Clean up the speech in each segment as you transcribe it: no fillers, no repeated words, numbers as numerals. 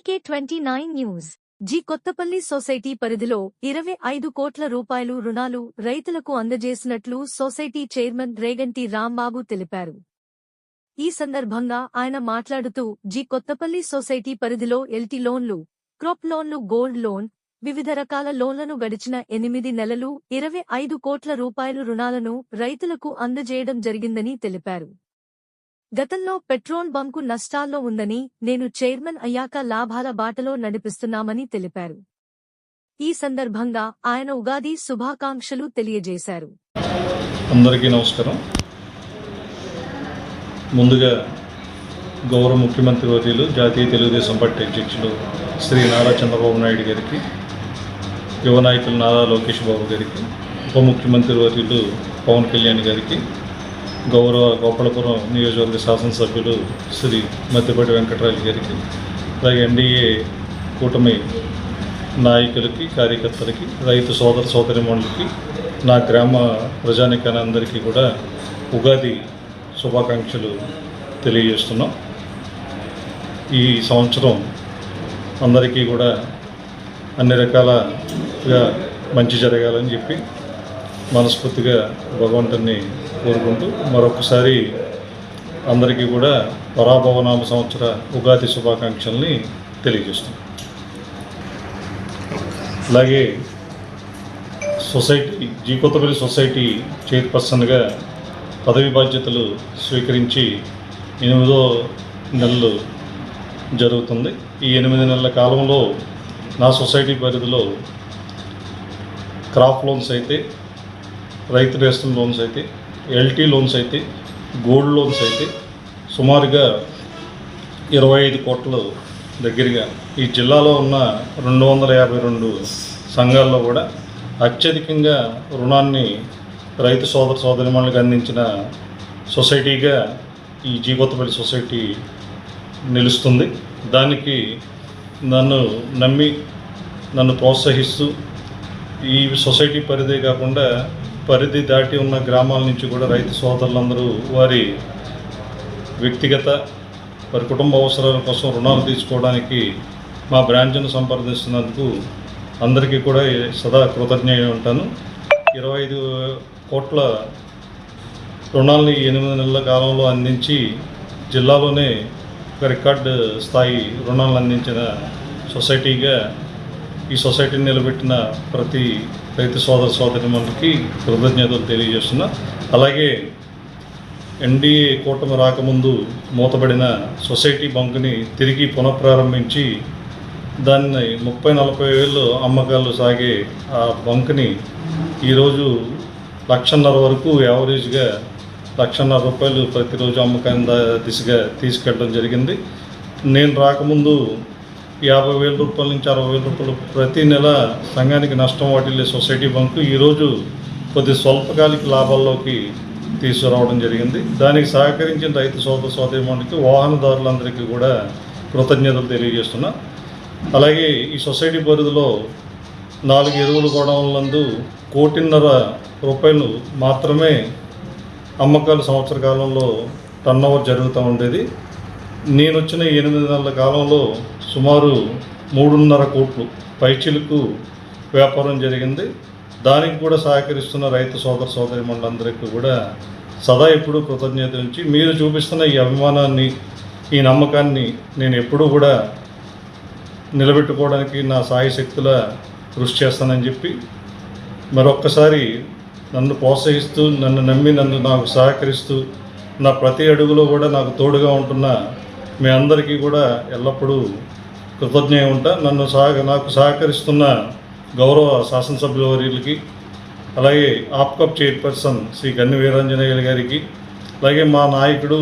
టీకే29 news. G Kothapalli society పరిధిలో 25 కోట్ల రూపాయలు రుణాలు రైతులకు అందజేసినట్లు సొసైటీ చైర్మన్ రేగంటి రాంబాబు తెలిపారు. ఈ సందర్భంగా ఆయన మాట్లాడుతూ జి కొత్తపల్లి సొసైటీ పరిధిలో ఎల్టీ లోన్లు, క్రాప్ లోన్లు, గోల్డ్ లోన్, వివిధ రకాల లోన్లను గడిచిన 8 నెలలు 25 కోట్ల రూపాయలు రుణాలను రైతులకు అందజేయడం జరిగిందని తెలిపారు. గతంలో పెట్రోల్ బంకు నష్టాల్లో ఉందని, నేను చైర్మన్ అయ్యాక లాభాల బాటలో నడిపిస్తున్నామని తెలిపారు. ఈ సందర్భంగా ఆయన ఉగాది శుభాకాంక్షలు తెలియజేశారు. అందరికీ నమస్కారం. ముందుగా గౌరవ ముఖ్యమంత్రి వర్యులు, జాతీయ తెలుగుదేశం పార్టీ అధ్యక్షులు శ్రీ నారా చంద్రబాబు నాయుడు గారికి, యువ నాయకులు నారా లోకేష్ బాబు గారికి, ఉప ముఖ్యమంత్రి వర్యులు పవన్ కళ్యాణ్ గారికి, గౌరవ గోపాలపురం నియోజకవర్గ శాసనసభ్యులు శ్రీ మద్దిపాటి వెంకటరాజు గారికి, అలాగే ఎన్డీఏ కూటమి నాయకులకి, కార్యకర్తలకి, రైతు సోదర సోదరిమణులకి, నా గ్రామ ప్రజానికాన్ని అందరికీ కూడా ఉగాది శుభాకాంక్షలు తెలియజేస్తున్నాం. ఈ సంవత్సరం అందరికీ కూడా అన్ని రకాలుగా మంచి జరగాలని చెప్పి మనస్ఫూర్తిగా భగవంతుని కోరుకుంటూ మరొకసారి అందరికీ కూడా పరాభవనామ సంవత్సర ఉగాది శుభాకాంక్షల్ని తెలియజేస్తున్నాం. అలాగే సొసైటీ జి కొత్తపల్లి సొసైటీ చైర్పర్సన్గా పదవి బాధ్యతలు స్వీకరించి 8వ నెలలు జరుగుతుంది. ఈ 8 నెలల కాలంలో నా సొసైటీ పరిధిలో క్రాప్ లోన్స్ అయితే, రైతు నేస్తం లోన్స్ అయితే, ఎల్టీ లోన్స్ అయితే, గోల్డ్ లోన్స్ అయితే సుమారుగా 25 కోట్ల దగ్గరగా ఈ జిల్లాలో ఉన్న 252 సంఘాల్లో కూడా అత్యధికంగా రుణాన్ని రైతు సోదర సోదరిమణులకు అందించిన సొసైటీగా ఈ జి కొత్తపల్లి సొసైటీ నిలుస్తుంది. దానికి నన్ను నమ్మి, నన్ను ప్రోత్సహిస్తూ ఈ సొసైటీ పరిధే కాకుండా పరిధి దాటి ఉన్న గ్రామాల నుంచి కూడా రైతు సోదరులందరూ వారి వ్యక్తిగత, వారి కుటుంబ అవసరాల కోసం రుణాలు తీసుకోవడానికి మా బ్రాంచ్ను సంప్రదిస్తున్నందుకు అందరికీ కూడా సదా కృతజ్ఞుడై ఉంటాను. 25 కోట్ల రుణాలని 8 నెలల కాలంలో అందించి జిల్లాలోనే ఒక రికార్డు స్థాయి రుణాలను అందించిన సొసైటీగా ఈ సొసైటీని నిలబెట్టిన ప్రతి రైతు సోదర సోదరిమణులకి కృతజ్ఞతలు తెలియజేస్తున్నా. అలాగే ఎన్డీఏ కూటమి రాకముందు మూతబడిన సొసైటీ బంకుని తిరిగి పునఃప్రారంభించి దాన్ని 30-40 వేలు అమ్మకాలు సాగే ఆ బంకుని ఈరోజు 1,50,000 వరకు యావరేజ్గా 1,50,000 రూపాయలు ప్రతిరోజు అమ్మకాన్ని దిశగా తీసుకెళ్ళడం జరిగింది. నేను రాకముందు 50,000 రూపాయల నుంచి 60,000 రూపాయలు ప్రతి నెల సంఘానికి నష్టం వాటిల్లే సొసైటీ బంకు ఈరోజు కొద్ది స్వల్పకాలిక లాభాల్లోకి తీసుకురావడం జరిగింది. దానికి సహకరించిన రైతు సోదర సోదరిమణులకి, వాహనదారులందరికీ కూడా కృతజ్ఞతలు తెలియజేస్తున్నా. అలాగే ఈ సొసైటీ పరిధిలో 4 ఎరువుల గోడౌన్లందు 1,50,00,000 రూపాయలు మాత్రమే అమ్మకాలు సంవత్సర కాలంలో టర్నోవర్ జరుగుతూ ఉండేది. నేను వచ్చిన 8 నెలల కాలంలో సుమారు 3.5 కోట్లు పైచిలకు వ్యాపారం జరిగింది. దానికి కూడా సహకరిస్తున్న రైతు సోదర సోదరిమణులందరికీ కూడా సదా ఎప్పుడూ కృతజ్ఞత నుంచి మీరు చూపిస్తున్న ఈ అభిమానాన్ని, ఈ నమ్మకాన్ని నేను ఎప్పుడూ కూడా నిలబెట్టుకోవడానికి నా సాయశక్తుల కృషి చేస్తానని చెప్పి మరొక్కసారి నన్ను ప్రోత్సహిస్తూ, నన్ను నమ్మి, నాకు సహకరిస్తూ, నా ప్రతి అడుగులో కూడా నాకు తోడుగా ఉంటున్న మీ అందరికీ కూడా ఎల్లప్పుడూ కృతజ్ఞత ఉంటా. నాకు సహకరిస్తున్న గౌరవ శాసనసభ్యుల వర్యులకి, అలాగే ఆప్కప్ చైర్పర్సన్ శ్రీ గన్ని వీరాంజనేయులు గారికి, అలాగే మా నాయకుడు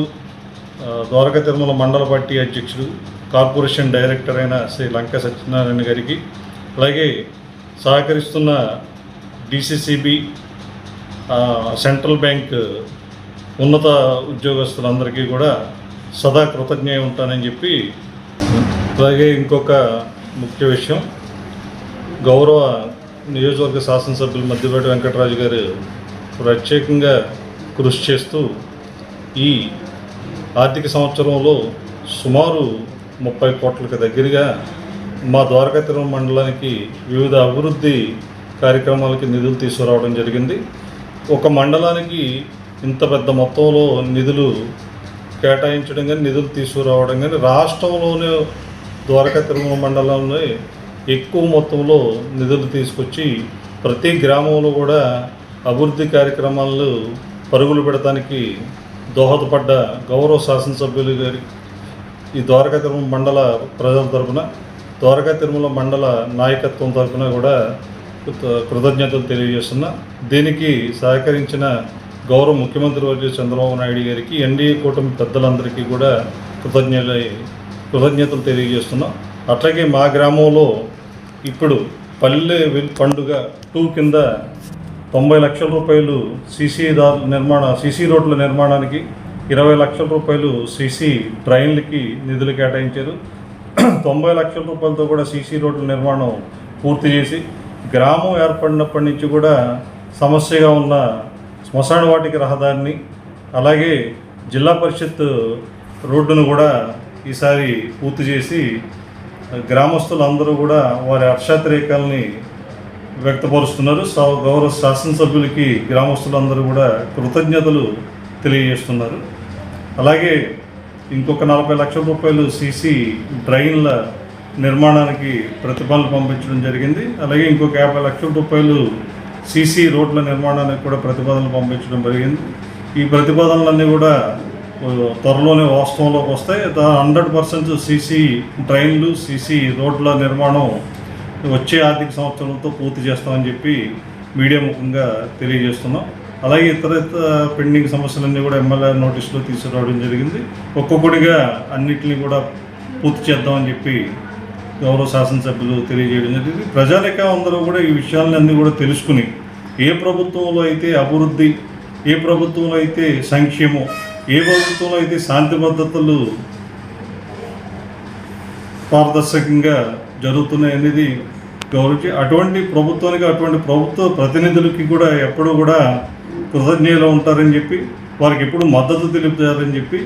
ద్వారకా తిరుమల మండల పార్టీ అధ్యక్షుడు, కార్పొరేషన్ డైరెక్టర్ అయిన శ్రీ లంక సత్యనారాయణ గారికి, అలాగే సహకరిస్తున్న డిసిసిబి సెంట్రల్ బ్యాంక్ ఉన్నత ఉద్యోగస్తులందరికీ కూడా సదా కృతజ్ఞత ఉంటానని చెప్పి. అలాగే ఇంకొక ముఖ్య విషయం, గౌరవ నియోజకవర్గ శాసనసభ్యులు మద్దిపాటి వెంకటరాజు గారు ప్రత్యేకంగా కృషి చేస్తూ ఈ ఆర్థిక సంవత్సరంలో సుమారు 30 కోట్లకు దగ్గరగా మా ద్వారకా తిరుమల మండలానికి వివిధ అభివృద్ధి కార్యక్రమాలకి నిధులు తీసుకురావడం జరిగింది. ఒక మండలానికి ఇంత పెద్ద మొత్తంలో నిధులు కేటాయించడం కానీ నిధులు తీసుకురావడం కానీ రాష్ట్రంలోనే ద్వారకా తిరుమల మండలంలో ఎక్కువ మొత్తంలో నిధులు తీసుకొచ్చి ప్రతి గ్రామంలో కూడా అభివృద్ధి కార్యక్రమాలు పరుగులు పెడతానికి దోహదపడ్డ గౌరవ శాసనసభ్యులు గారి ఈ ద్వారకా తిరుమల మండల ప్రజల తరఫున ద్వారకా తిరుమల మండల నాయకత్వం తరఫున కూడా కృతజ్ఞతలు తెలియజేస్తున్నా. దీనికి సహకరించిన గౌరవ ముఖ్యమంత్రి వర్యులు చంద్రబాబు నాయుడు గారికి, ఎన్డీఏ కూటమి పెద్దలందరికీ కూడా కృతజ్ఞతలు తెలియజేస్తున్నాం. అట్లాగే మా గ్రామంలో ఇప్పుడు పల్లె పండుగ 2 కింద 90 లక్షల రూపాయలు సీసీ రోడ్ల నిర్మాణానికి, 20 లక్షల రూపాయలు సీసీ డ్రైన్లకి నిధులు కేటాయించారు. 90 లక్షల రూపాయలతో కూడా సీసీ రోడ్ల నిర్మాణం పూర్తి చేసి గ్రామం ఏర్పడినప్పటి నుంచి కూడా సమస్యగా ఉన్న శ్మశాన వాటిక రహదారిని, అలాగే జిల్లా పరిషత్ రోడ్డును కూడా ఈసారి పూర్తి చేసి గ్రామస్తులందరూ కూడా వారి హర్షాతిరేకాలని వ్యక్తపరుస్తున్నారు. గౌరవ శాసనసభ్యులకి గ్రామస్తులందరూ కూడా కృతజ్ఞతలు తెలియజేస్తున్నారు. అలాగే ఇంకొక 40 లక్షల రూపాయలు సీసీ డ్రైన్ల నిర్మాణానికి ప్రతిపాదనలు పంపించడం జరిగింది. అలాగే ఇంకొక 50 లక్షల రూపాయలు సీసీ రోడ్ల నిర్మాణానికి కూడా ప్రతిపాదనలు పంపించడం జరిగింది. ఈ ప్రతిపాదనలన్నీ కూడా త్వరలోనే వాస్తవంలోకి వస్తాయి. 100% సీసీ డ్రైన్లు, సీసీ రోడ్ల నిర్మాణం వచ్చే ఆర్థిక సంవత్సరంతో పూర్తి చేస్తామని చెప్పి మీడియా ముఖంగా తెలియజేస్తున్నాం. అలాగే ఇతర పెండింగ్ సమస్యలన్నీ కూడా ఎమ్మెల్యే నోటీసులో తీసుకురావడం జరిగింది. ఒక్కొక్కటిగా అన్నింటినీ కూడా పూర్తి చేద్దామని చెప్పి గౌరవ శాసనసభ్యులు తెలియజేయడం జరిగింది. ప్రజానికం అందరూ కూడా ఈ విషయాలన్నీ కూడా తెలుసుకుని ఏ ప్రభుత్వంలో అయితే అభివృద్ధి, ఏ ప్రభుత్వంలో అయితే సంక్షేమం, ఏ ప్రభుత్వంలో అయితే శాంతి భద్రతలు పారదర్శకంగా జరుగుతున్నాయి అనేది గౌరవించి అటువంటి ప్రభుత్వానికి, అటువంటి ప్రభుత్వ ప్రతినిధులకి కూడా ఎప్పుడూ కూడా కృతజ్ఞతలు ఉంటారని చెప్పి, వారికి ఎప్పుడు మద్దతు తెలుపుతారని చెప్పి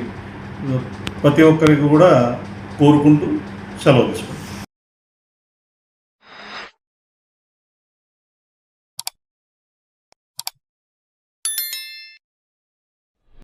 ప్రతి ఒక్కరికి కూడా కోరుకుంటూ సెలవు తీసుకుంటాం.